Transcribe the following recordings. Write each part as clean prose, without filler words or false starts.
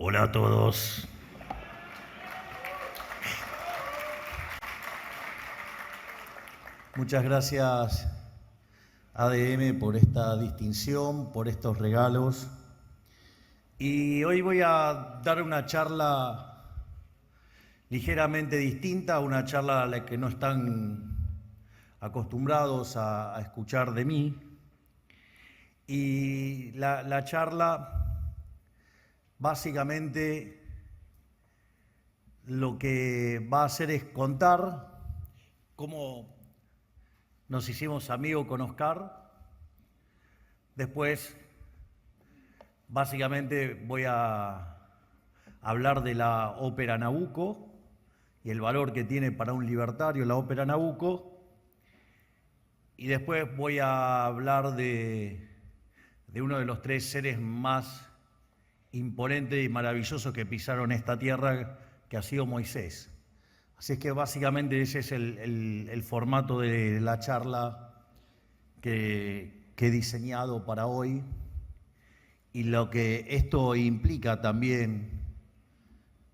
Hola a todos. Muchas gracias ADM por esta distinción, por estos regalos. Y hoy voy a dar una charla ligeramente distinta, una charla a la que no están acostumbrados a escuchar de mí. Y la charla, básicamente, lo que va a hacer es contar cómo nos hicimos amigos con Oscar. Después, básicamente, voy a hablar de la ópera Nabucco y el valor que tiene para un libertario la ópera Nabucco. Y después voy a hablar de uno de los tres seres más imponentes y maravillosos que pisaron esta tierra, que ha sido Moisés. Así es que básicamente ese es el formato de la charla que he diseñado para hoy, y lo que esto implica también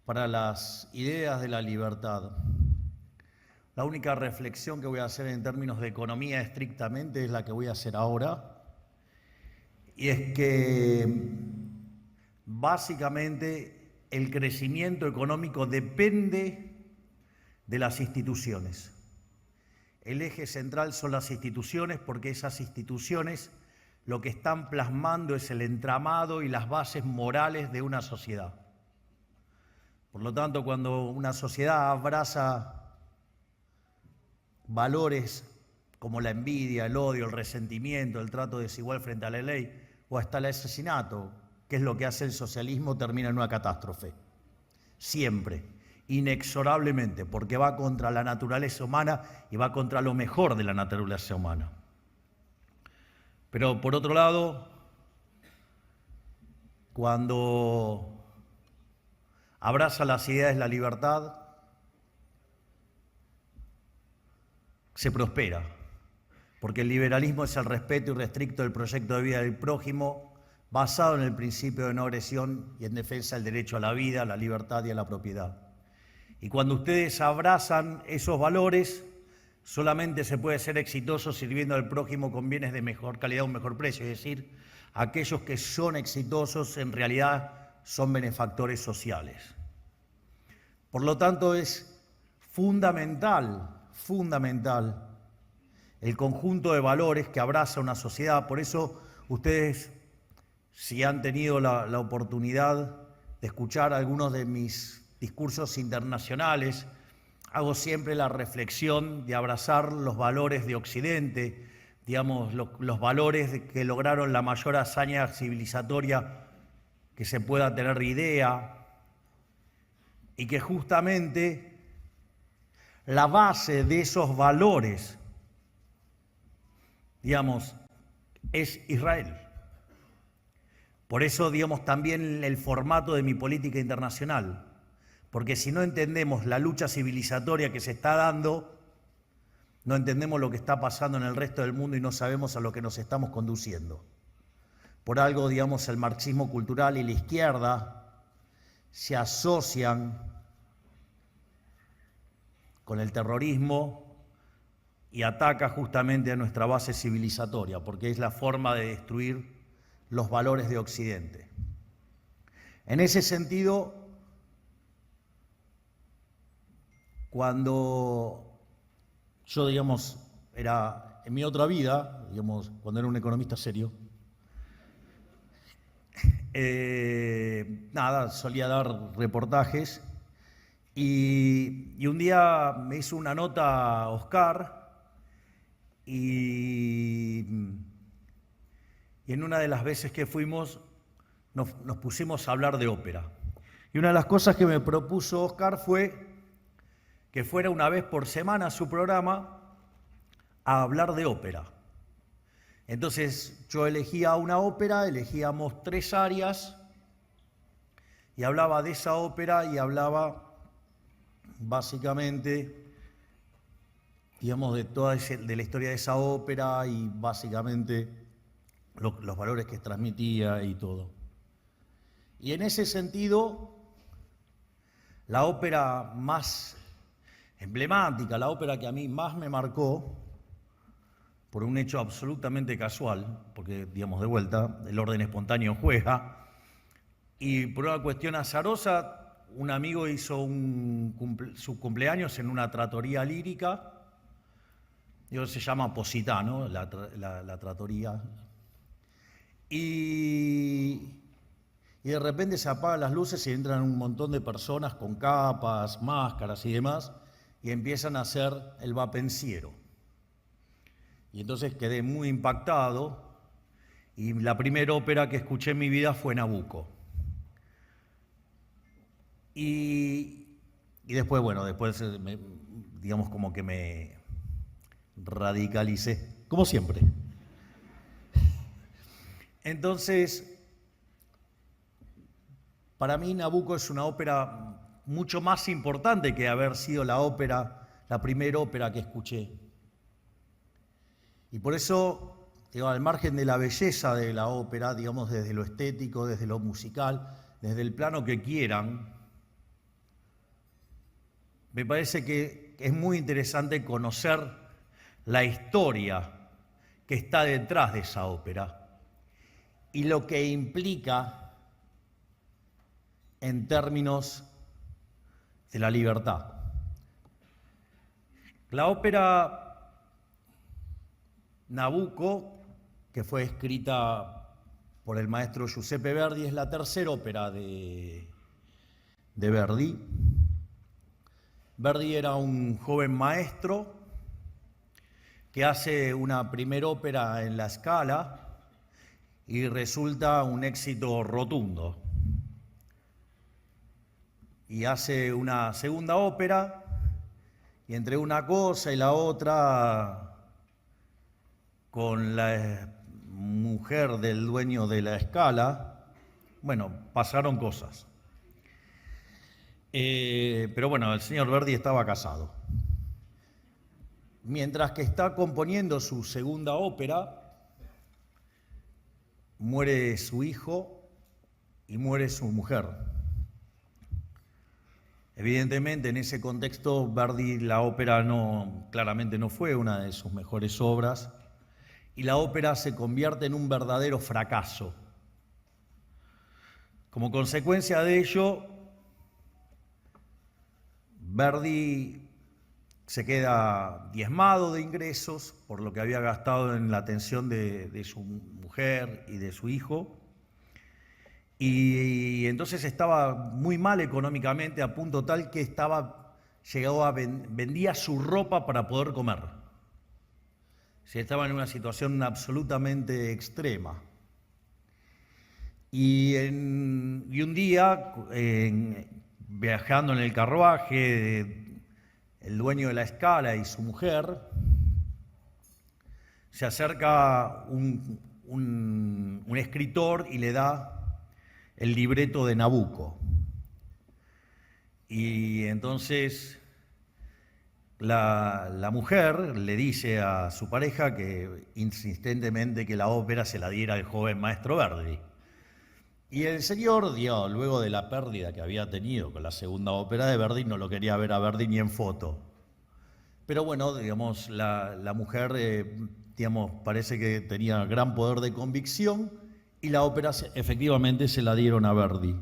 para las ideas de la libertad. La única reflexión que voy a hacer en términos de economía estrictamente es la que voy a hacer ahora, y es que básicamente el crecimiento económico depende de las instituciones. El eje central son las instituciones, porque esas instituciones lo que están plasmando es el entramado y las bases morales de una sociedad. Por lo tanto, cuando una sociedad abraza valores como la envidia, el odio, el resentimiento, el trato desigual frente a la ley o hasta el asesinato, que es lo que hace el socialismo, termina en una catástrofe. Siempre, inexorablemente, porque va contra la naturaleza humana y va contra lo mejor de la naturaleza humana. Pero por otro lado, cuando abraza las ideas de la libertad, se prospera, porque el liberalismo es el respeto irrestricto del proyecto de vida del prójimo, basado en el principio de no agresión y en defensa del derecho a la vida, a la libertad y a la propiedad. Y cuando ustedes abrazan esos valores, solamente se puede ser exitoso sirviendo al prójimo con bienes de mejor calidad a un mejor precio, es decir, aquellos que son exitosos en realidad son benefactores sociales. Por lo tanto, es fundamental el conjunto de valores que abraza una sociedad. Por eso ustedes, si han tenido la oportunidad de escuchar algunos de mis discursos internacionales, hago siempre la reflexión de abrazar los valores de Occidente, digamos, los valores que lograron la mayor hazaña civilizatoria que se pueda tener idea, y que justamente la base de esos valores, digamos, es Israel. Por eso, digamos, también el formato de mi política internacional, porque si no entendemos la lucha civilizatoria que se está dando, no entendemos lo que está pasando en el resto del mundo y no sabemos a lo que nos estamos conduciendo. Por algo, digamos, el marxismo cultural y la izquierda se asocian con el terrorismo y ataca justamente a nuestra base civilizatoria, porque es la forma de destruir los valores de Occidente. En ese sentido, cuando yo, digamos, era en mi otra vida, digamos, cuando era un economista serio, solía dar reportajes, y un día me hizo una nota Oscar, y en una de las veces que fuimos nos pusimos a hablar de ópera. Y una de las cosas que me propuso Oscar fue que fuera una vez por semana a su programa a hablar de ópera. Entonces yo elegía una ópera, elegíamos 3 áreas y hablaba de esa ópera y hablaba básicamente, digamos, de la historia de esa ópera y básicamente los valores que transmitía y todo. Y en ese sentido, la ópera más emblemática, la ópera que a mí más me marcó, por un hecho absolutamente casual, porque, digamos, de vuelta, el orden espontáneo juega, y por una cuestión azarosa, un amigo hizo su cumpleaños en una trattoria lírica, se llama Positano, la trattoria, y de repente se apagan las luces y entran un montón de personas con capas, máscaras y demás, y empiezan a hacer el vapenciero. Y entonces quedé muy impactado, y la primera ópera que escuché en mi vida fue Nabucco. Y después, bueno, digamos como que me radicalicé, como siempre. Entonces, para mí Nabucco es una ópera mucho más importante que haber sido la primera ópera que escuché. Y por eso, al margen de la belleza de la ópera, digamos desde lo estético, desde lo musical, desde el plano que quieran, me parece que es muy interesante conocer la historia que está detrás de esa ópera y lo que implica en términos de la libertad. La ópera Nabucco, que fue escrita por el maestro Giuseppe Verdi, es la tercera ópera de Verdi. Verdi era un joven maestro que hace una primera ópera en La Scala y resulta un éxito rotundo. Y hace una segunda ópera y entre una cosa y la otra, con la mujer del dueño de La Scala, bueno, pasaron cosas. Pero bueno, el señor Verdi estaba casado. Mientras que está componiendo su segunda ópera, muere su hijo y muere su mujer. Evidentemente, en ese contexto, Verdi, la ópera claramente no fue una de sus mejores obras, y la ópera se convierte en un verdadero fracaso. Como consecuencia de ello, Verdi se queda diezmado de ingresos por lo que había gastado en la atención de su mujer y de su hijo, y entonces estaba muy mal económicamente, a punto tal que vendía su ropa para poder comer. Estaba en una situación absolutamente extrema. Y un día, viajando en el carruaje, el dueño de La Scala y su mujer, se acerca un escritor y le da el libreto de Nabucco. Y entonces la mujer le dice a su pareja que insistentemente que la ópera se la diera al joven maestro Verdi. Y el señor, luego de la pérdida que había tenido con la segunda ópera de Verdi, no lo quería ver a Verdi ni en foto. Pero bueno, digamos, la mujer, parece que tenía gran poder de convicción y la ópera efectivamente se la dieron a Verdi.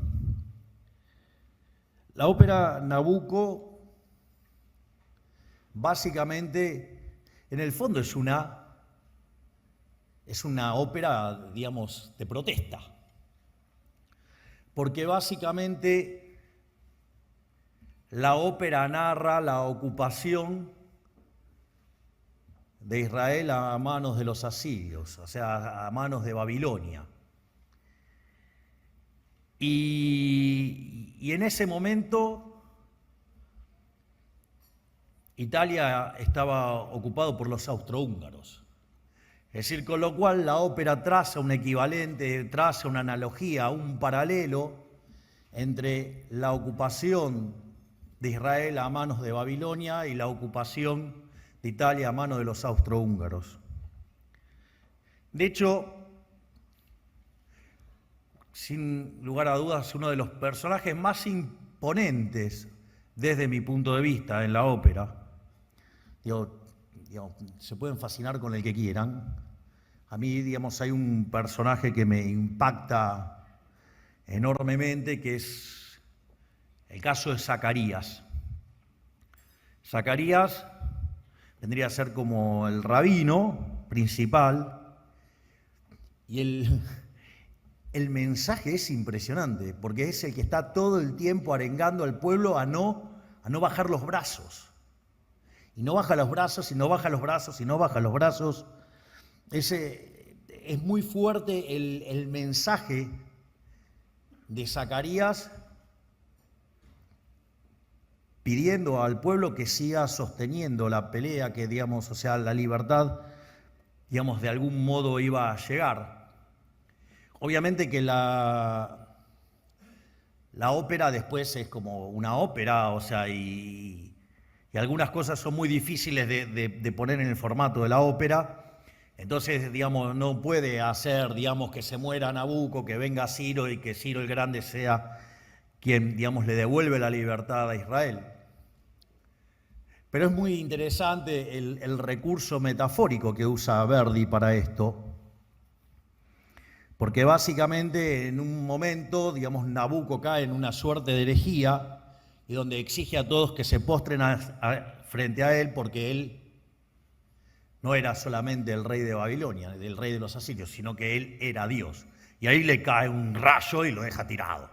La ópera Nabucco, básicamente, en el fondo es una ópera, digamos, de protesta. Porque básicamente la ópera narra la ocupación de Israel a manos de los asirios, o sea, a manos de Babilonia. Y en ese momento Italia estaba ocupado por los austrohúngaros. Es decir, con lo cual la ópera traza un equivalente, traza una analogía, un paralelo entre la ocupación de Israel a manos de Babilonia y la ocupación de Italia a manos de los austrohúngaros. De hecho, sin lugar a dudas, uno de los personajes más imponentes desde mi punto de vista en la ópera. Se pueden fascinar con el que quieran. A mí, digamos, hay un personaje que me impacta enormemente, que es el caso de Zacarías. Zacarías vendría a ser como el rabino principal, y el mensaje es impresionante, porque es el que está todo el tiempo arengando al pueblo a no bajar los brazos. Y no baja los brazos, y no baja los brazos, y no baja los brazos. Es muy fuerte el mensaje de Zacarías pidiendo al pueblo que siga sosteniendo la pelea, que, digamos, o sea, la libertad, digamos, de algún modo iba a llegar. Obviamente que la ópera después es como una ópera, o sea, y algunas cosas son muy difíciles de poner en el formato de la ópera. Entonces, digamos, no puede hacer, digamos, que se muera Nabucco, que venga Ciro y que Ciro el Grande sea quien, digamos, le devuelve la libertad a Israel. Pero es muy interesante el recurso metafórico que usa Verdi para esto, porque básicamente en un momento, digamos, Nabucco cae en una suerte de herejía y donde exige a todos que se postren frente a él, porque él no era solamente el rey de Babilonia, el rey de los asirios, sino que él era Dios. Y ahí le cae un rayo y lo deja tirado.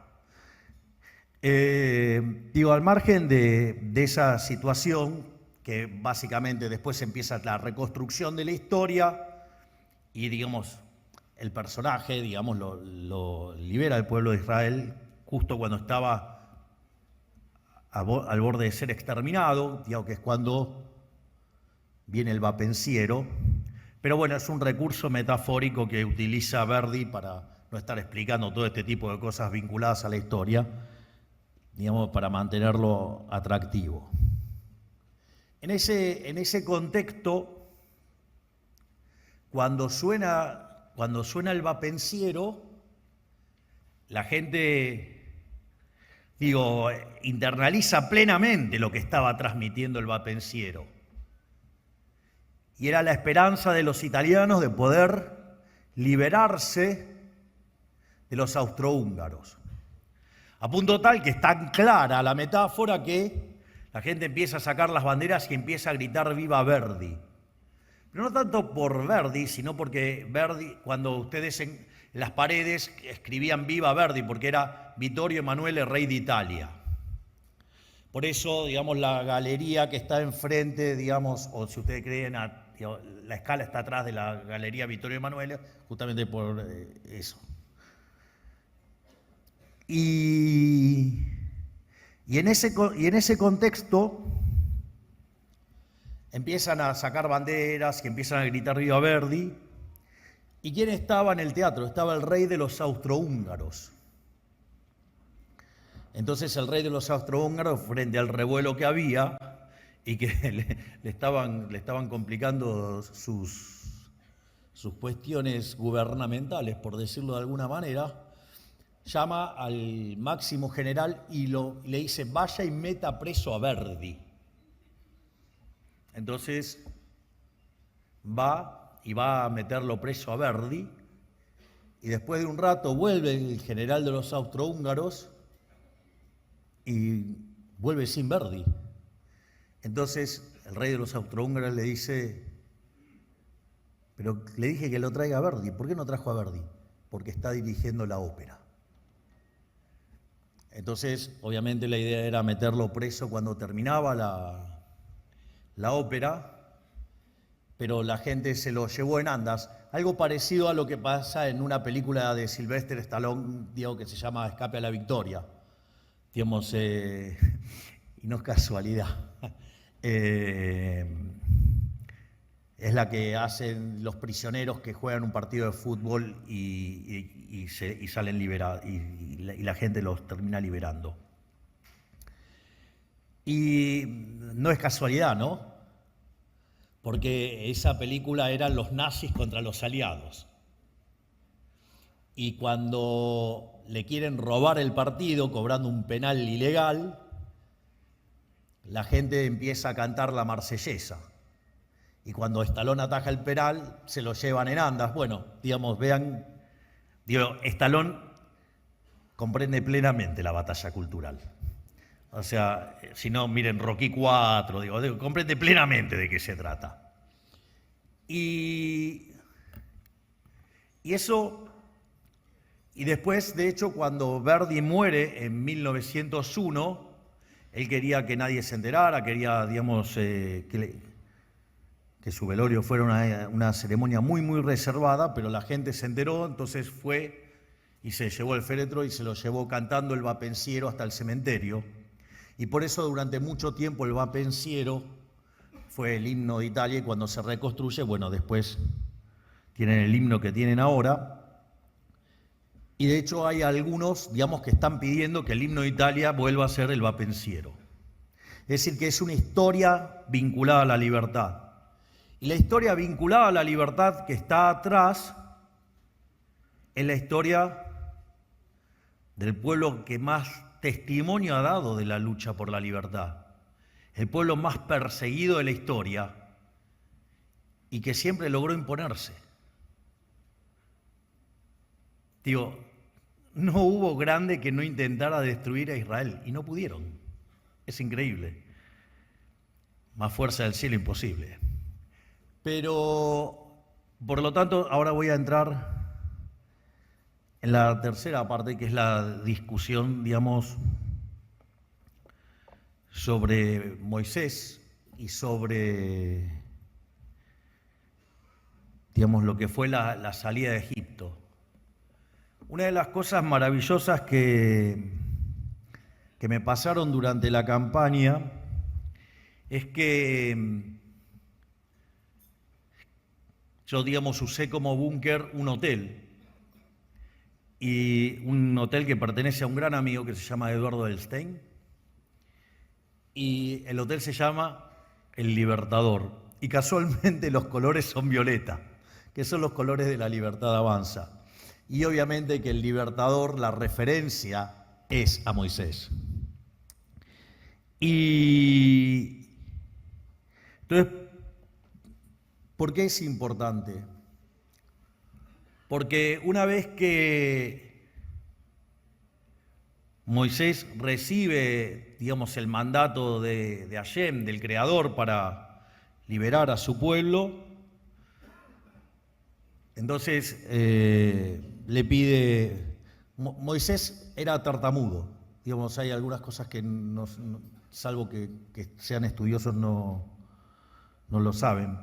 Al margen de esa situación, que básicamente después empieza la reconstrucción de la historia y, digamos, el personaje, digamos, lo libera el pueblo de Israel justo cuando estaba al borde de ser exterminado, digamos, que es cuando viene el vapenciero. Pero bueno, es un recurso metafórico que utiliza Verdi para no estar explicando todo este tipo de cosas vinculadas a la historia, digamos, para mantenerlo atractivo. En ese contexto, cuando suena el vapenciero, la gente, internaliza plenamente lo que estaba transmitiendo el vapenciero. Y era la esperanza de los italianos de poder liberarse de los austrohúngaros. A punto tal que es tan clara la metáfora que la gente empieza a sacar las banderas y empieza a gritar ¡Viva Verdi! Pero no tanto por Verdi, sino porque Verdi, cuando ustedes en las paredes escribían ¡Viva Verdi!, porque era Vittorio Emanuele, rey de Italia. Por eso, digamos, la galería que está enfrente, digamos, o si ustedes creen, la escala está atrás de la galería Vittorio Emanuele, justamente por eso. Y en ese contexto empiezan a sacar banderas y empiezan a gritar ¡Viva Verdi! ¿Y quién estaba en el teatro? Estaba el rey de los austrohúngaros. Entonces el rey de los austrohúngaros, frente al revuelo que había y que le estaban complicando sus cuestiones gubernamentales, por decirlo de alguna manera, llama al máximo general y le dice: vaya y meta preso a Verdi. Entonces va a meterlo preso a Verdi, y después de un rato vuelve el general de los austrohúngaros y vuelve sin Verdi. Entonces el rey de los austrohúngaros le dice: pero le dije que lo traiga a Verdi. ¿Por qué no trajo a Verdi? Porque está dirigiendo la ópera. Entonces, obviamente la idea era meterlo preso cuando terminaba la ópera, pero la gente se lo llevó en andas. Algo parecido a lo que pasa en una película de Sylvester Stallone, que se llama Escape a la Victoria. Digamos, y no es casualidad. Es la que hacen los prisioneros que juegan un partido de fútbol y salen liberados, y la gente los termina liberando. Y no es casualidad, ¿no? Porque esa película eran los nazis contra los aliados. y cuando le quieren robar el partido cobrando un penal ilegal, la gente empieza a cantar la Marsellesa. Y cuando Stallone ataja el penal, se lo llevan en andas. Bueno, digamos, vean, digo, Stallone comprende plenamente la batalla cultural. O sea, si no, miren Rocky IV, digo, comprende plenamente de qué se trata. Y eso, y después, de hecho, cuando Verdi muere en 1901, él quería que nadie se enterara, quería, digamos, que su velorio fuera una ceremonia muy, muy reservada, pero la gente se enteró, entonces fue y se llevó el féretro y se lo llevó cantando el Va Pensiero hasta el cementerio. Y por eso durante mucho tiempo el Va Pensiero fue el himno de Italia, y cuando se reconstruye, bueno, después tienen el himno que tienen ahora. Y de hecho hay algunos, digamos, que están pidiendo que el himno de Italia vuelva a ser el Va Pensiero. Es decir, que es una historia vinculada a la libertad. Y la historia vinculada a la libertad que está atrás es la historia del pueblo que más testimonio ha dado de la lucha por la libertad. El pueblo más perseguido de la historia y que siempre logró imponerse. Digo, no hubo grande que no intentara destruir a Israel y no pudieron. Es increíble. Más fuerza del cielo imposible. Pero, por lo tanto, ahora voy a entrar en la tercera parte, que es la discusión, digamos, sobre Moisés y sobre, digamos, lo que fue la salida de Egipto. Una de las cosas maravillosas que me pasaron durante la campaña es que yo, digamos, usé como búnker un hotel, y un hotel que pertenece a un gran amigo que se llama Eduardo Elstein, y el hotel se llama El Libertador, y casualmente los colores son violeta, que son los colores de La Libertad Avanza. Y obviamente que el Libertador, la referencia es a Moisés. Y entonces, ¿por qué es importante? Porque una vez que Moisés recibe, digamos, el mandato de Hashem, del Creador, para liberar a su pueblo, entonces le pide. Moisés era tartamudo, digamos, hay algunas cosas que, salvo que sean estudiosos, no lo saben.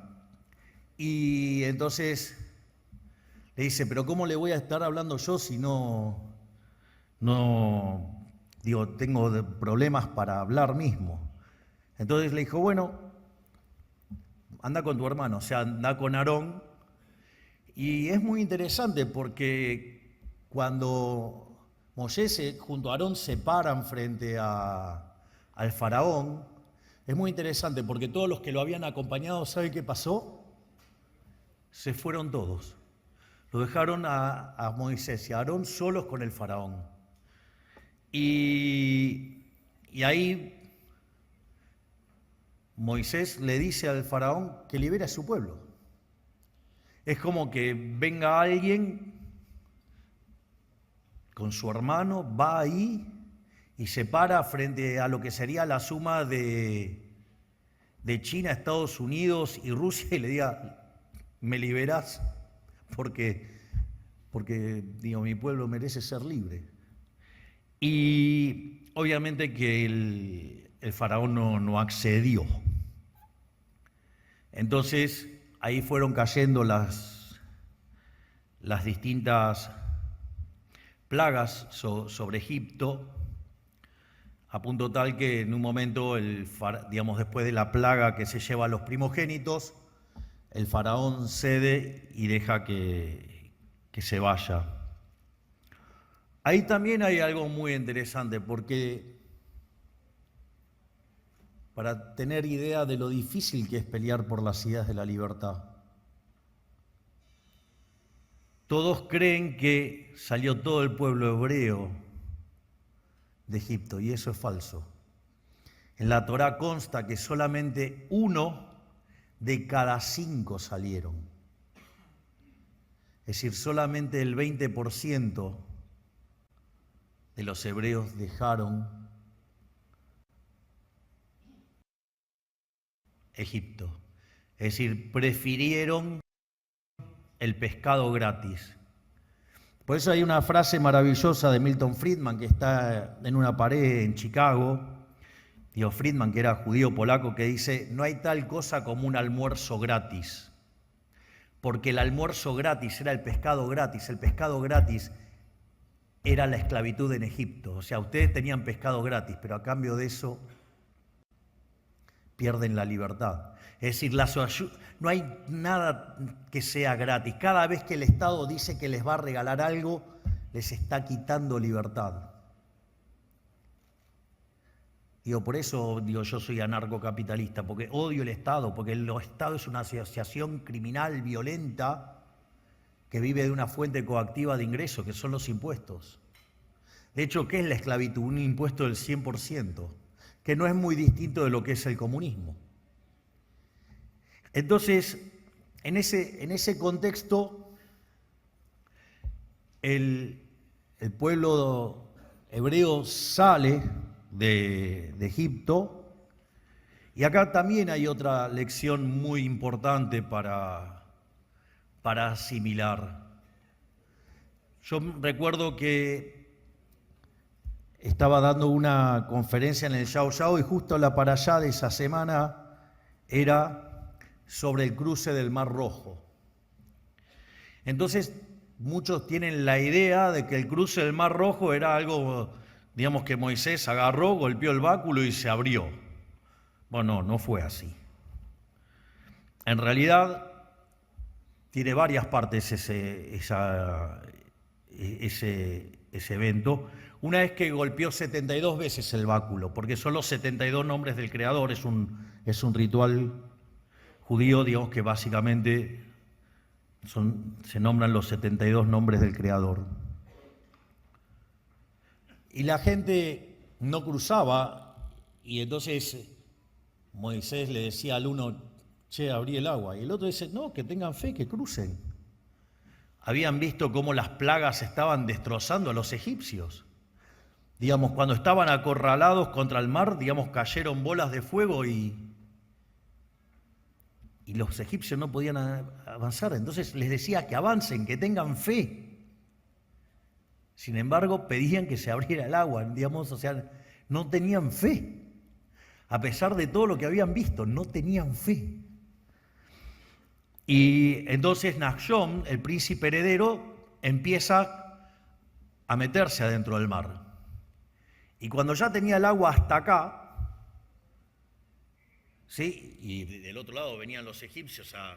Y entonces le dice, pero ¿cómo le voy a estar hablando yo si no digo, tengo problemas para hablar mismo? Entonces le dijo, bueno, anda con tu hermano, o sea, anda con Aarón. Y es muy interesante porque cuando Moisés junto a Aarón se paran frente al faraón, es muy interesante porque todos los que lo habían acompañado, ¿saben qué pasó? Se fueron todos. Lo dejaron a Moisés y a Aarón solos con el faraón. Y ahí Moisés le dice al faraón que libere a su pueblo. Es como que venga alguien con su hermano, va ahí y se para frente a lo que sería la suma de China, Estados Unidos y Rusia y le diga, ¿me liberás? Porque digo, mi pueblo merece ser libre. Y obviamente que el faraón no accedió. Entonces ahí fueron cayendo las distintas plagas sobre Egipto, a punto tal que en un momento, digamos, después de la plaga que se lleva a los primogénitos, el faraón cede y deja que se vaya. Ahí también hay algo muy interesante, porque para tener idea de lo difícil que es pelear por las ideas de la libertad, todos creen que salió todo el pueblo hebreo de Egipto, y eso es falso. En la Torá consta que solamente 1 de cada 5 salieron. Es decir, solamente el 20% de los hebreos dejaron Egipto. Es decir, prefirieron el pescado gratis. Por eso hay una frase maravillosa de Milton Friedman que está en una pared en Chicago. Friedman, que era judío polaco, que dice: no hay tal cosa como un almuerzo gratis, porque el almuerzo gratis era el pescado gratis era la esclavitud en Egipto. O sea, ustedes tenían pescado gratis, pero a cambio de eso pierden la libertad. Es decir, no hay nada que sea gratis. Cada vez que el Estado dice que les va a regalar algo, les está quitando libertad. Por eso yo soy anarcocapitalista, porque odio el Estado, porque el Estado es una asociación criminal, violenta, que vive de una fuente coactiva de ingresos, que son los impuestos. De hecho, ¿qué es la esclavitud? Un impuesto del 100%, que no es muy distinto de lo que es el comunismo. Entonces, en ese contexto, el pueblo hebreo sale de Egipto, y acá también hay otra lección muy importante para asimilar. Yo recuerdo que estaba dando una conferencia en el Yao Yao, y justo la parashá de esa semana era sobre el cruce del Mar Rojo. Entonces, muchos tienen la idea de que el cruce del Mar Rojo era algo, digamos, que Moisés agarró, golpeó el báculo y se abrió. Bueno, no fue así. En realidad, tiene varias partes ese evento. Una es que golpeó 72 veces el báculo, porque son los 72 nombres del Creador. Es un ritual judío, digamos, que básicamente se nombran los 72 nombres del Creador. Y la gente no cruzaba, y entonces Moisés le decía al uno: che, abrí el agua. Y el otro dice: no, que tengan fe, que crucen. Habían visto cómo las plagas estaban destrozando a los egipcios. Digamos, cuando estaban acorralados contra el mar, digamos, cayeron bolas de fuego y los egipcios no podían avanzar. Entonces les decía que avancen, que tengan fe. Sin embargo, pedían que se abriera el agua, digamos, o sea, no tenían fe. A pesar de todo lo que habían visto, no tenían fe. Y entonces Nachshon, el príncipe heredero, empieza a meterse adentro del mar. Y cuando ya tenía el agua hasta acá, ¿sí? Y del otro lado venían los egipcios a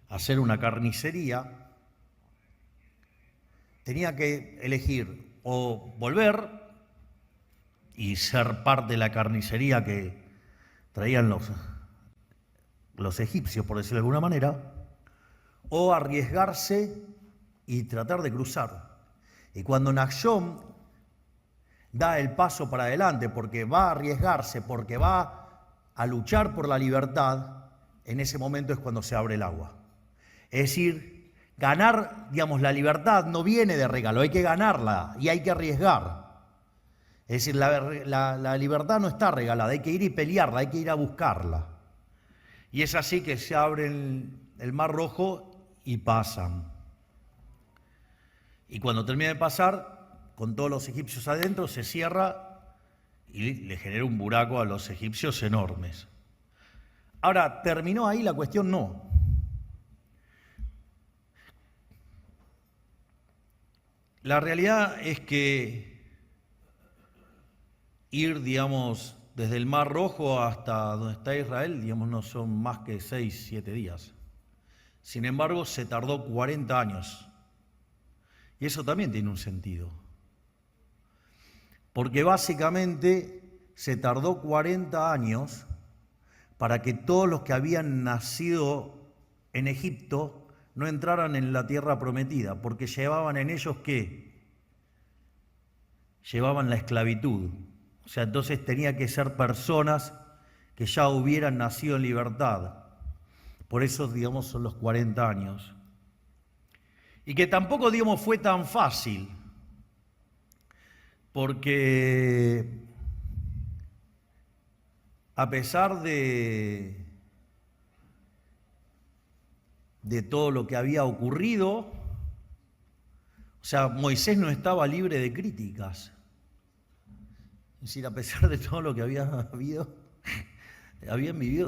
hacer una carnicería, tenía que elegir o volver y ser parte de la carnicería que traían los egipcios, por decirlo de alguna manera, o arriesgarse y tratar de cruzar. Y cuando Nachshon da el paso para adelante, porque va a arriesgarse, porque va a luchar por la libertad, en ese momento es cuando se abre el agua. Es decir, ganar, digamos, la libertad no viene de regalo, hay que ganarla y hay que arriesgar. Es decir, la libertad no está regalada, hay que ir y pelearla, hay que ir a buscarla. Y es así que se abre el Mar Rojo y pasan. Y cuando termina de pasar, con todos los egipcios adentro, se cierra y le genera un buraco a los egipcios enormes. Ahora, ¿terminó ahí la cuestión? No. La realidad es que ir, digamos, desde el Mar Rojo hasta donde está Israel, digamos, no son más que 6, 7 días. Sin embargo, se tardó 40 años. Y eso también tiene un sentido. Porque básicamente se tardó 40 años para que todos los que habían nacido en Egipto no entraran en la tierra prometida, porque llevaban en ellos ¿qué? Llevaban la esclavitud. O sea, entonces tenía que ser personas que ya hubieran nacido en libertad. Por eso, digamos, son los 40 años. Y que tampoco, digamos, fue tan fácil, porque a pesar de todo lo que había ocurrido, o sea, Moisés no estaba libre de críticas. Es decir, a pesar de todo lo que habían vivido,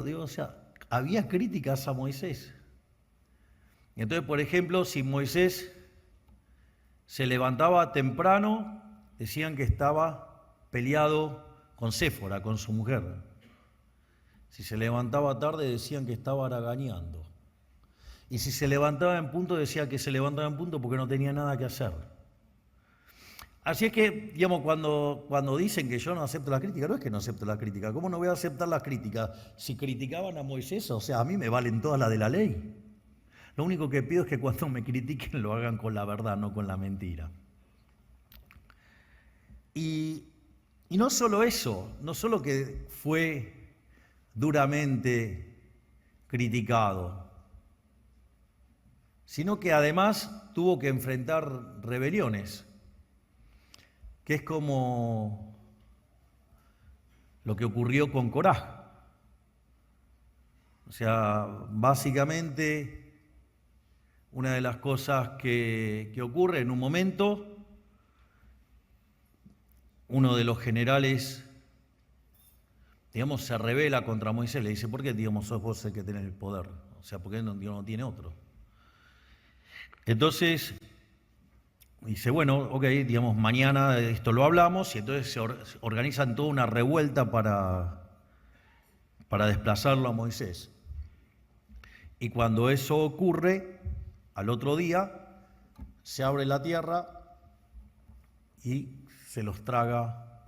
digo, o sea, había críticas a Moisés. Y entonces, por ejemplo, si Moisés se levantaba temprano, decían que estaba peleado con Séfora, con su mujer. Si se levantaba tarde, decían que estaba haraganeando. Y si se levantaba en punto, decía que se levantaba en punto porque no tenía nada que hacer. Así es que, digamos, cuando dicen que yo no acepto la crítica, no es que no acepto la crítica. ¿Cómo no voy a aceptar las críticas? Si criticaban a Moisés, o sea, a mí me valen todas las de la ley. Lo único que pido es que cuando me critiquen lo hagan con la verdad, no con la mentira. Y no solo eso, no solo que fue duramente criticado, sino que además tuvo que enfrentar rebeliones, que es como lo que ocurrió con Coraj. O sea, básicamente una de las cosas que ocurre en un momento, uno de los generales, digamos, se rebela contra Moisés, le dice, ¿por qué, digamos, sos vos el que tenés el poder? O sea, ¿por qué Dios no tiene otro? Entonces, dice, bueno, ok, digamos, mañana esto lo hablamos, y entonces se organizan toda una revuelta para desplazarlo a Moisés. Y cuando eso ocurre, al otro día se abre la tierra y se los traga,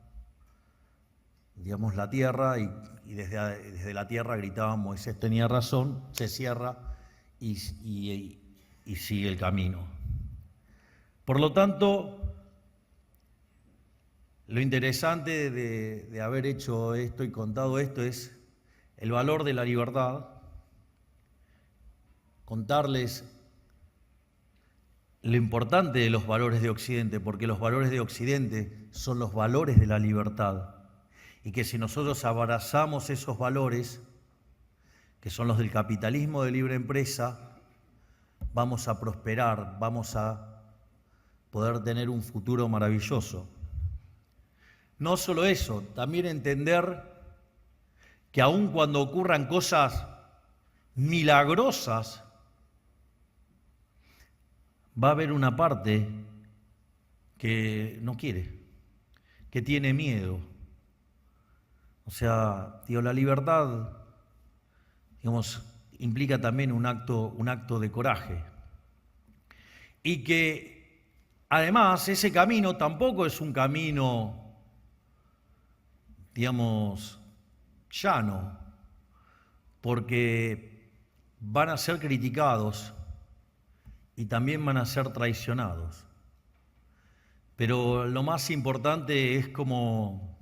digamos, la tierra, y desde la tierra gritaban, Moisés tenía razón, se cierra y sigue el camino. Por lo tanto, lo interesante de haber hecho esto y contado esto es el valor de la libertad, contarles lo importante de los valores de Occidente, porque los valores de Occidente son los valores de la libertad, y que si nosotros abrazamos esos valores, que son los del capitalismo de libre empresa, vamos a prosperar, vamos a poder tener un futuro maravilloso. No solo eso, también entender que aun cuando ocurran cosas milagrosas, va a haber una parte que no quiere, que tiene miedo. O sea, digo, la libertad, digamos, implica también un acto de coraje. Y que además ese camino tampoco es un camino, digamos, llano, porque van a ser criticados y también van a ser traicionados. Pero lo más importante es, como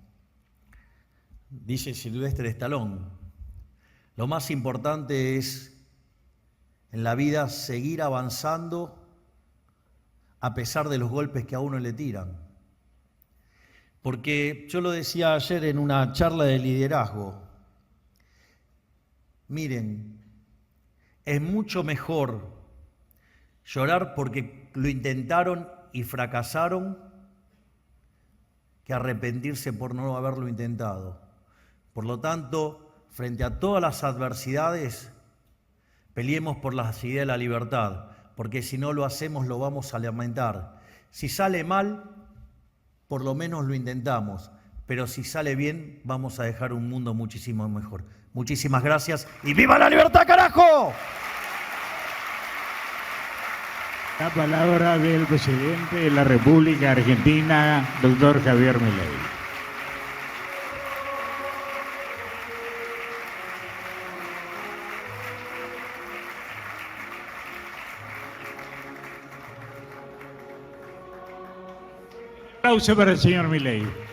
dice Sylvester Stallone, lo más importante es en la vida seguir avanzando a pesar de los golpes que a uno le tiran. Porque yo lo decía ayer en una charla de liderazgo, miren, es mucho mejor llorar porque lo intentaron y fracasaron que arrepentirse por no haberlo intentado. Por lo tanto, frente a todas las adversidades, peleemos por las ideas de la libertad, porque si no lo hacemos lo vamos a lamentar. Si sale mal, por lo menos lo intentamos, pero si sale bien, vamos a dejar un mundo muchísimo mejor. Muchísimas gracias y ¡viva la libertad, carajo! La palabra del presidente de la República Argentina, doctor Javier Milei. aplauso para el señor Milei.